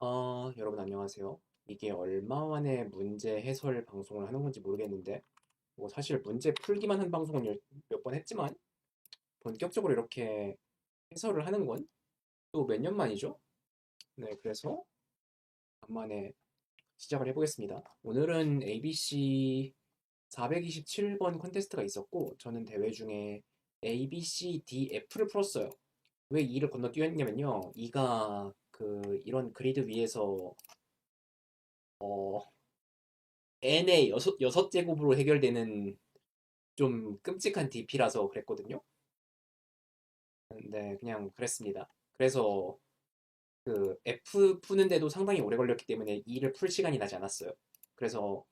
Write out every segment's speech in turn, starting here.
여러분 안녕하세요. 이게 얼마 만에 문제 해설 방송을 하는 건지 모르겠는데, 뭐 사실 문제 풀기만 한 방송은 몇 번 했지만, 본격적으로 이렇게 해설을 하는 건 또 몇 년 만이죠? 네, 그래서 간만에 시작을 해보겠습니다. 오늘은 ABC 427번 콘테스트가 있었고, 저는 대회 중에 ABCDF를 풀었어요. 왜 E를 건너뛰었냐면요. E가 이런 그리드 위에서 어, n의 여섯 제곱으로 해결되는 좀 끔찍한 DP라서 그랬거든요. 근데 그냥 그랬습니다. 그래서 F 푸는데도 상당히 오래 걸렸기 때문에 E를 풀 시간이 나지 않았어요. 그래서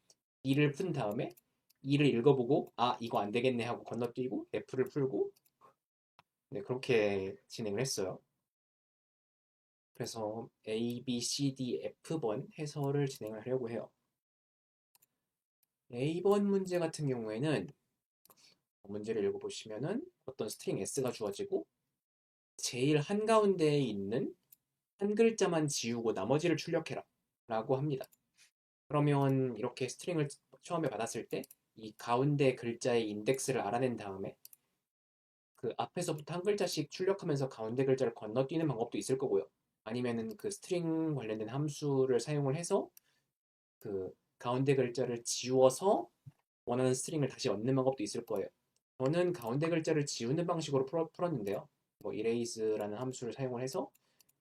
E를 푼 다음에 E를 읽어보고 아 이거 안 되겠네 하고 건너뛰고 F를 풀고 네, 그렇게 진행을 했어요. 그래서 A, B, C, D, F번 해설을 진행을 하려고 해요. A번 문제 같은 경우에는 문제를 읽어보시면은 어떤 스트링 S가 주어지고 제일 한가운데에 있는 한 글자만 지우고 나머지를 출력해라 라고 합니다. 그러면 이렇게 스트링을 처음에 받았을 때 이 가운데 글자의 인덱스를 알아낸 다음에 그 앞에서부터 한 글자씩 출력하면서 가운데 글자를 건너뛰는 방법도 있을 거고요. 아니면은 그 스트링 관련된 함수를 사용을 해서 그 가운데 글자를 지워서 원하는 스트링을 다시 얻는 방법도 있을 거예요. 저는 가운데 글자를 지우는 방식으로 풀었는데요. 뭐 erase라는 함수를 사용을 해서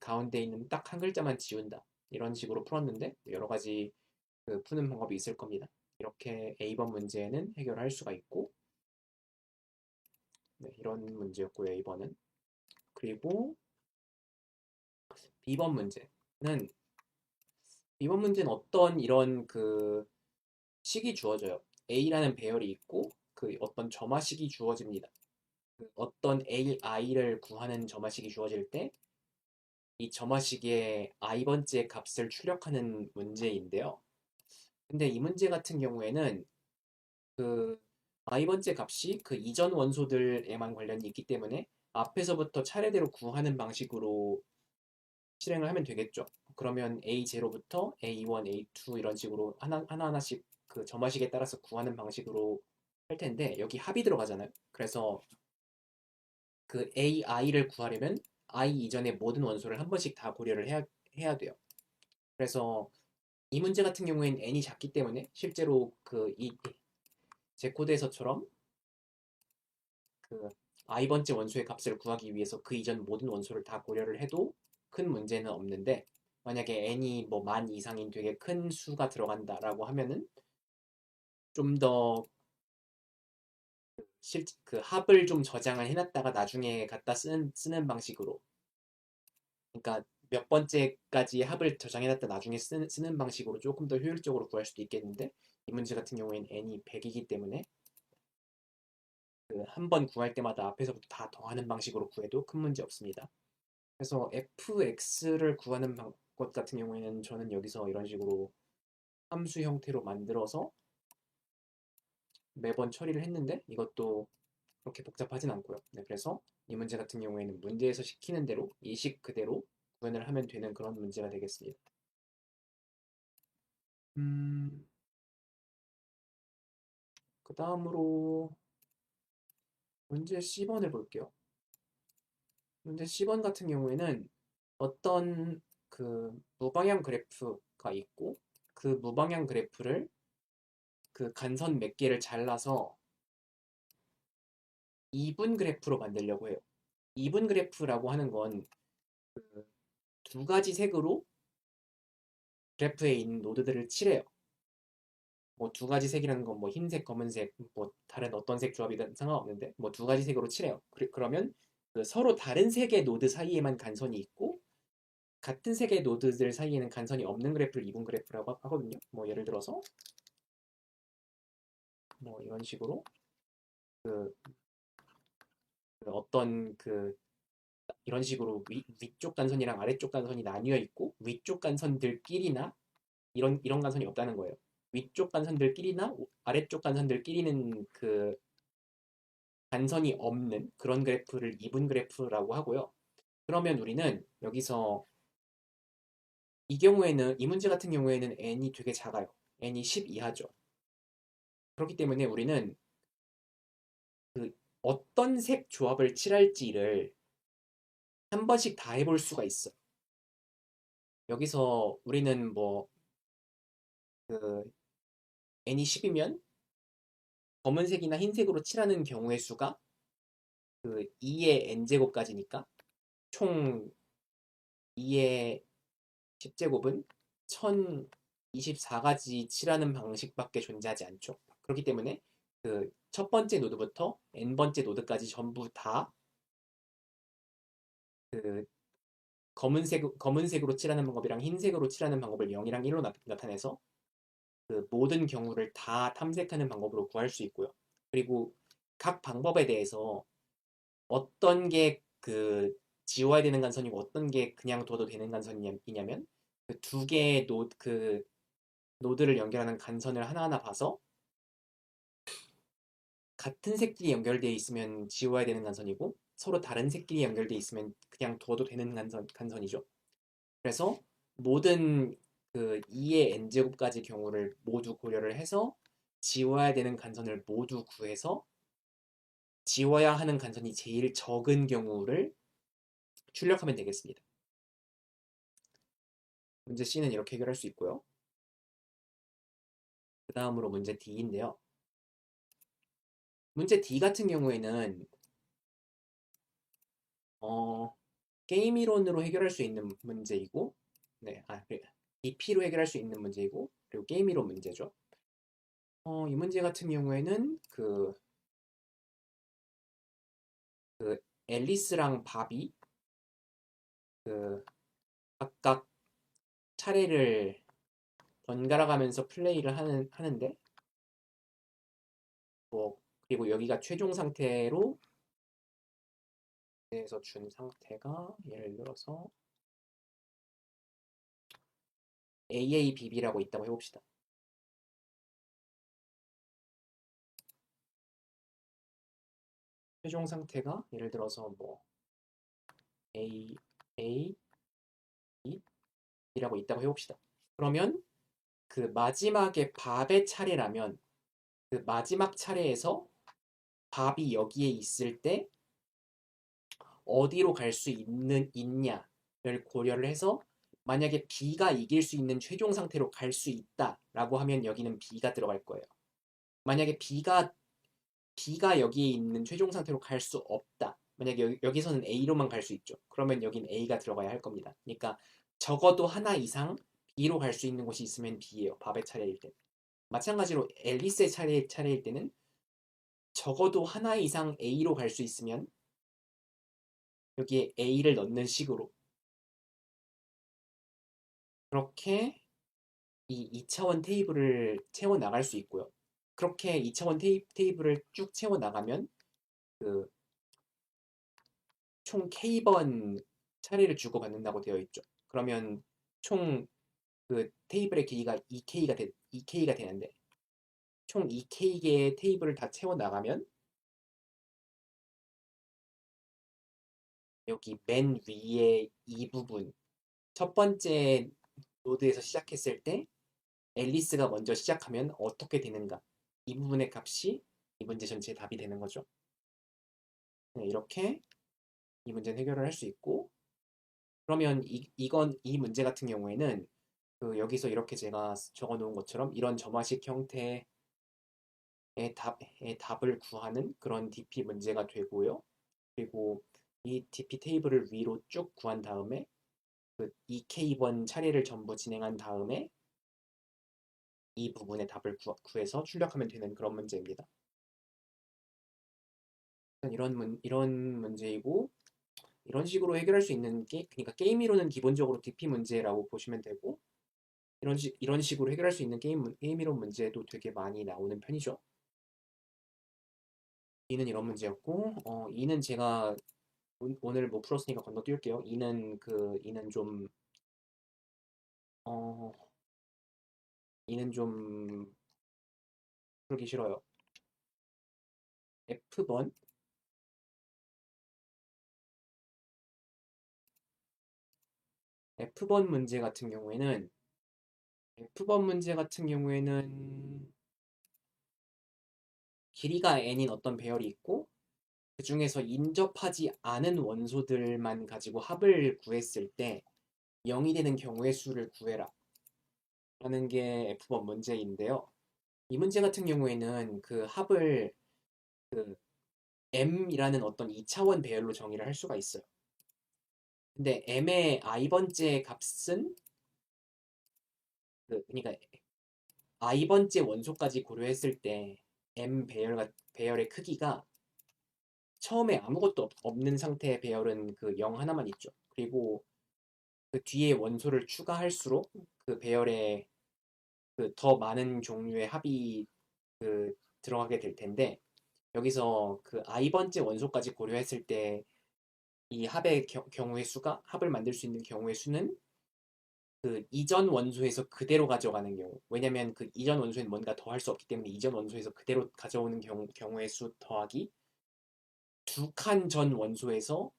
가운데 있는 딱 한 글자만 지운다. 이런 식으로 풀었는데 여러 가지 푸는 방법이 있을 겁니다. 이렇게 A번 문제는 해결할 수가 있고 네, 이런 문제였고요. A번은. 그리고 B번 문제는 B번 문제는 어떤 이런 식이 주어져요. A라는 배열이 있고 어떤 점화식이 주어집니다. 어떤 AI를 구하는 점화식이 주어질 때 이 점화식의 i번째 값을 출력하는 문제인데요. 근데 이 문제 같은 경우에는 그 i번째 값이 그 이전 원소들에만 관련이 있기 때문에 앞에서부터 차례대로 구하는 방식으로 실행을 하면 되겠죠. 그러면 A0부터 A1, A2 이런 식으로 하나하나씩 그 점화식에 따라서 구하는 방식으로 할 텐데 여기 합이 들어가잖아요. 그래서 그 AI를 구하려면 I 이전의 모든 원소를 한 번씩 다 고려를 해야 돼요. 그래서 이 문제 같은 경우에는 n이 작기 때문에 실제로 제 코드에서처럼 그 i번째 원소의 값을 구하기 위해서 그 이전 모든 원소를 다 고려를 해도 큰 문제는 없는데 만약에 n이 뭐 만 이상인 되게 큰 수가 들어간다라고 하면은 좀 더 그 합을 좀 저장을 해놨다가 나중에 갖다 쓰는 방식으로 그러니까 몇 번째까지 합을 저장해놨다 나중에 쓰는 방식으로 조금 더 효율적으로 구할 수도 있겠는데 이 문제 같은 경우에는 n이 100이기 때문에 한 번 구할 때마다 앞에서부터 다 더하는 방식으로 구해도 큰 문제 없습니다. 그래서 fx를 구하는 것 같은 경우에는 저는 여기서 이런 식으로 함수 형태로 만들어서 매번 처리를 했는데 이것도 그렇게 복잡하진 않고요. 네, 그래서 이 문제 같은 경우에는 문제에서 시키는 대로 이식 그대로 구현을 하면 되는 그런 문제가 되겠습니다. 음, 그 다음으로 문제 C번을 볼게요. 문제 C번 같은 경우에는 어떤 무방향 그래프가 있고 그 무방향 그래프를 그 간선 몇 개를 잘라서 2분 그래프로 만들려고 해요. 2분 그래프라고 하는 건 두 가지 색으로 그래프에 있는 노드들을 칠해요. 뭐 두 가지 색이라는 건 뭐 흰색, 검은색, 뭐 다른 어떤 색 조합이든 상관없는데 뭐 두 가지 색으로 칠해요. 그러면 서로 다른 색의 노드 사이에만 간선이 있고 같은 색의 노드들 사이에는 간선이 없는 그래프를 이분 그래프라고 하거든요. 뭐 예를 들어서 뭐 이런 식으로 그, 어떤 이런 식으로 위쪽 간선이랑 아래쪽 간선이 나뉘어 있고 위쪽 간선들끼리나 이런 간선이 없다는 거예요. 위쪽 간선들끼리나 아래쪽 간선들끼리는 간선이 없는 그런 그래프를 이분 그래프라고 하고요. 그러면 우리는 여기서 이 문제 같은 경우에는 n이 되게 작아요. n이 10 이하죠. 그렇기 때문에 우리는 그 어떤 색 조합을 칠할지를 한 번씩 다 해볼 수가 있어. 여기서 우리는 뭐 그 n이 10이면 검은색이나 흰색으로 칠하는 경우의 수가 그 2의 n제곱까지니까 총 2의 10제곱은 1024가지 칠하는 방식밖에 존재하지 않죠. 그렇기 때문에 그 첫 번째 노드부터 n번째 노드까지 전부 다 그 검은색으로 칠하는 방법이랑 흰색으로 칠하는 방법을 0이랑 1로 나타내서 그 모든 경우를 다 탐색하는 방법으로 구할 수 있고요. 그리고 각 방법에 대해서 어떤 게 그 지워야 되는 간선이고 어떤 게 그냥 둬도 되는 간선이냐면 그 두 개의 노드를 연결하는 간선을 하나하나 봐서 같은 색끼리 연결되어 있으면 지워야 되는 간선이고 서로 다른 색끼리 연결되어 있으면 그냥 둬도 되는 간선이죠. 그래서 모든 그 2의 n제곱까지 경우를 모두 고려를 해서 지워야 되는 간선을 모두 구해서 지워야 하는 간선이 제일 적은 경우를 출력하면 되겠습니다. 문제 C는 이렇게 해결할 수 있고요. 그 다음으로 문제 D인데요. 문제 D 같은 경우에는 어, 게임 이론으로 해결할 수 있는 문제이고, 네, DP로 해결할 수 있는 문제이고, 그리고 게임 이론 문제죠. 이 문제 같은 경우에는 그 앨리스랑 바비 그 각각 차례를 번갈아 가면서 플레이를 하는데, 뭐 그리고 여기가 최종 상태로 에서 준 상태가 예를 들어서 AABB라고 있다고 해봅시다. 최종 상태가 예를 들어서 뭐 A, A, B라고 있다고 해봅시다. 그러면 그 마지막에 밥의 차례라면 그 마지막 차례에서 밥이 여기에 있을 때 어디로 갈 수 있냐를 고려를 해서 만약에 B가 이길 수 있는 최종 상태로 갈 수 있다라고 하면 여기는 B가 들어갈 거예요. 만약에 B가 여기에 있는 최종 상태로 갈 수 없다. 만약에 여기서는 A로만 갈 수 있죠. 그러면 여긴 A가 들어가야 할 겁니다. 그러니까 적어도 하나 이상 B로 갈 수 있는 곳이 있으면 B예요. 밥의 차례일 때. 마찬가지로 앨리스의 차례일 때는 적어도 하나 이상 A로 갈 수 있으면 여기에 A를 넣는 식으로 그렇게 이 2차원 테이블을 채워 나갈 수 있고요. 그렇게 2차원 테이블을 쭉 채워 나가면 그 총 K번 차례를 주고받는다고 되어 있죠. 그러면 총 그 테이블의 길이가 2K가 되는데 총 2K개의 테이블을 다 채워 나가면 여기 맨 위에 이 부분 첫 번째 노드에서 시작했을 때 앨리스가 먼저 시작하면 어떻게 되는가 이 부분의 값이 이 문제 전체의 답이 되는 거죠. 네, 이렇게 이 문제는 해결을 할 수 있고 그러면 이 문제 같은 경우에는 그 여기서 이렇게 제가 적어 놓은 것처럼 이런 점화식 형태의 답을 구하는 그런 DP 문제가 되고요. 그리고 이 DP 테이블을 위로 쭉 구한 다음에 그 2K번 차례를 전부 진행한 다음에 이 부분의 답을 구해서 출력하면 되는 그런 문제입니다. 이런 문제이고 이런 식으로 해결할 수 있는 그러니까 게임 이론은 기본적으로 DP 문제라고 보시면 되고 이런 식으로 해결할 수 있는 게임 이론 문제도 되게 많이 나오는 편이죠. E는 이런 문제였고, E는 제가 오늘 못 풀었으니까 건너뛸게요. 어, E는 좀 풀기 싫어요. F번, F번 문제 같은 경우에는 F번 문제 같은 경우에는 길이가 n인 어떤 배열이 있고 그 중에서 인접하지 않은 원소들만 가지고 합을 구했을 때 0이 되는 경우의 수를 구해라 라는 게 F번 문제인데요. 이 문제 같은 경우에는 그 합을 그 m이라는 어떤 2차원 배열로 정의를 할 수가 있어요. 근데 m의 i번째 값은 그러니까 i번째 원소까지 고려했을 때 m 배열의 크기가 처음에 아무것도 없는 상태의 배열은 그 0 하나만 있죠. 그리고 그 뒤에 원소를 추가할수록 그 배열에 그 더 많은 종류의 합이 그 들어가게 될 텐데 여기서 그 i번째 원소까지 고려했을 때 이 합의 경우의 수가 합을 만들 수 있는 경우의 수는 그 이전 원소에서 그대로 가져가는 경우. 왜냐면 그 이전 원소에는 뭔가 더 할 수 없기 때문에 이전 원소에서 그대로 가져오는 경우의 수 더하기 두 칸 전 원소에서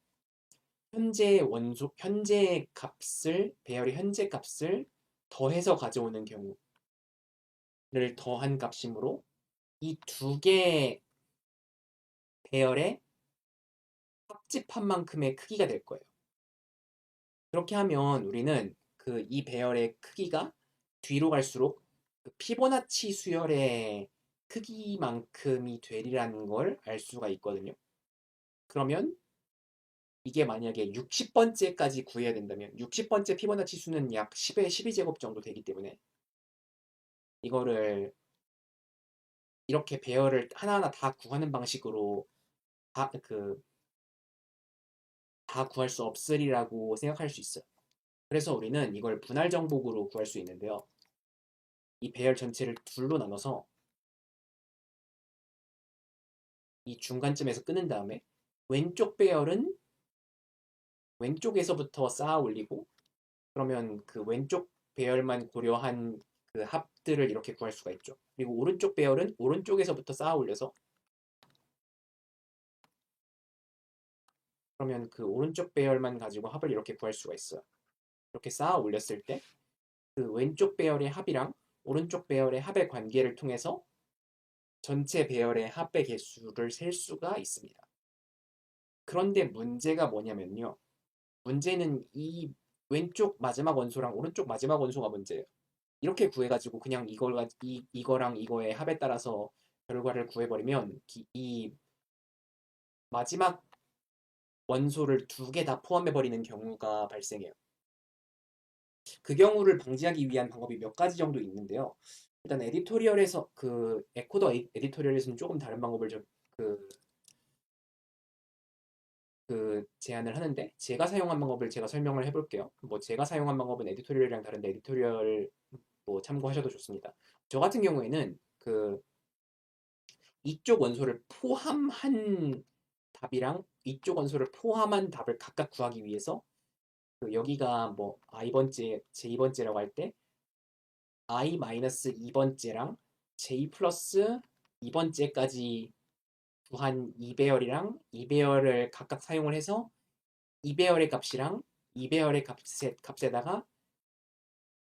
현재 값을 배열의 현재 값을 더해서 가져오는 경우를 더한 값이므로 이 두 개의 배열의 합집한 만큼의 크기가 될 거예요. 그렇게 하면 우리는 그 이 배열의 크기가 뒤로 갈수록 그 피보나치 수열의 크기만큼이 되리라는 걸 알 수가 있거든요. 그러면 이게 만약에 60번째까지 구해야 된다면 60번째 피보나치 수는 약 10의 12제곱 정도 되기 때문에 이거를 이렇게 배열을 하나하나 다 구하는 방식으로 다, 그, 다 구할 수 없으리라고 생각할 수 있어요. 그래서 우리는 이걸 분할 정복으로 구할 수 있는데요. 이 배열 전체를 둘로 나눠서 이 중간쯤에서 끊은 다음에 왼쪽 배열은 왼쪽에서부터 쌓아 올리고 그러면 그 왼쪽 배열만 고려한 그 합들을 이렇게 구할 수가 있죠. 그리고 오른쪽 배열은 오른쪽에서부터 쌓아 올려서 그러면 그 오른쪽 배열만 가지고 합을 이렇게 구할 수가 있어요. 이렇게 쌓아 올렸을 때 그 왼쪽 배열의 합이랑 오른쪽 배열의 합의 관계를 통해서 전체 배열의 합의 개수를 셀 수가 있습니다. 그런데 문제가 뭐냐면요. 문제는 이 왼쪽 마지막 원소랑 오른쪽 마지막 원소가 문제예요. 이렇게 구해가지고 그냥 이거랑 이거의 합에 따라서 결과를 구해버리면 이 마지막 원소를 두 개 다 포함해버리는 경우가 발생해요. 그 경우를 방지하기 위한 방법이 몇 가지 정도 있는데요. 일단 에디토리얼에서 그 에코더 에디토리얼에서는 조금 다른 방법을 그, 그 제안을 하는데 제가 사용한 방법을 제가 설명을 해볼게요. 뭐 제가 사용한 방법은 에디토리얼이랑 다른데 에디토리얼 뭐 참고하셔도 좋습니다. 저 같은 경우에는 그 이쪽 원소를 포함한 답이랑 이쪽 원소를 포함한 답을 각각 구하기 위해서 그 여기가 뭐 i번째, j2번째라고 할 때 i-2번째랑 j 플러스 2번째까지 구한 2배열이랑 2배열을 각각 사용을 해서 2배열의 값이랑 2배열의 값에다가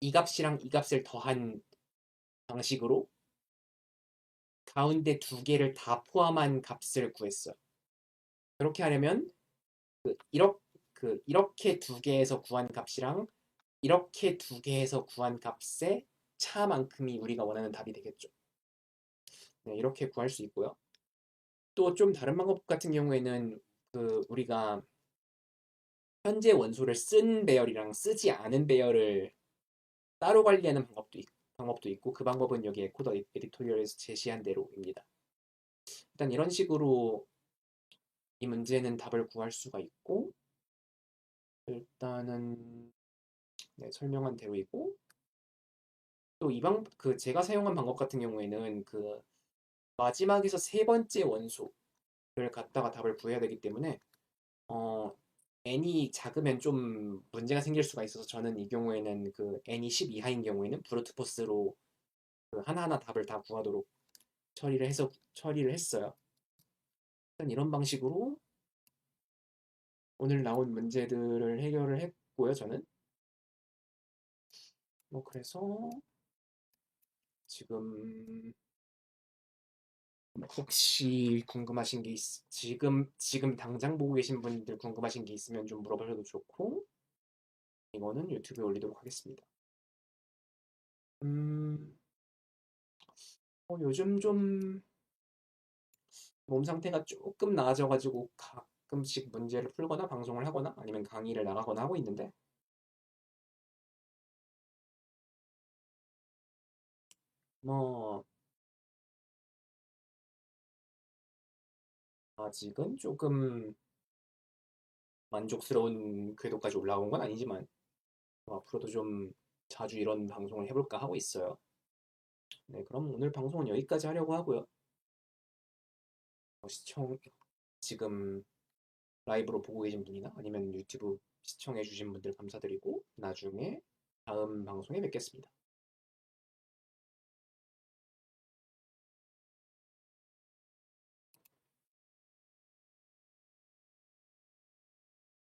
이 값이랑 이 값을 더한 방식으로 가운데 두 개를 다 포함한 값을 구했어요. 그렇게 하려면 그 이렇게 두 개에서 구한 값이랑 이렇게 두 개에서 구한 값의 차만큼이 우리가 원하는 답이 되겠죠. 네, 이렇게 구할 수 있고요. 또 좀 다른 방법 같은 경우에는 그 우리가 현재 원소를 쓴 배열이랑 쓰지 않은 배열을 따로 관리하는 방법도 있고 그 방법은 여기 에코더 에디토리얼에서 제시한 대로입니다. 일단 이런 식으로 이 문제는 답을 구할 수가 있고 일단은 네, 설명한 대로이고 또 그 제가 사용한 방법 같은 경우에는 그 마지막에서 세 번째 원소를 갖다가 답을 구해야 되기 때문에 어, n이 작으면 좀 문제가 생길 수가 있어서 저는 이 경우에는 그 n이 10 이하인 경우에는 브루트 포스로 그 하나하나 답을 다 구하도록 처리를 했어요. 일단 이런 방식으로 오늘 나온 문제들을 해결을 했고요, 저는. 뭐 그래서 지금 혹시 궁금하신 게 지금 당장 보고 계신 분들 궁금하신 게 있으면 좀 물어보셔도 좋고, 이거는 유튜브에 올리도록 하겠습니다. 음, 요즘 좀 몸 상태가 조금 나아져가지고 가끔씩 문제를 풀거나 방송을 하거나 아니면 강의를 나가거나 하고 있는데, 뭐 아직은 조금 만족스러운 궤도까지 올라온 건 아니지만, 앞으로도 좀 자주 이런 방송을 해볼까 하고 있어요. 네, 그럼 오늘 방송은 여기까지 하려고 하고요. 시청, 지금 라이브로 보고 계신 분이나 아니면 유튜브 시청해주신 분들 감사드리고, 나중에 다음 방송에 뵙겠습니다.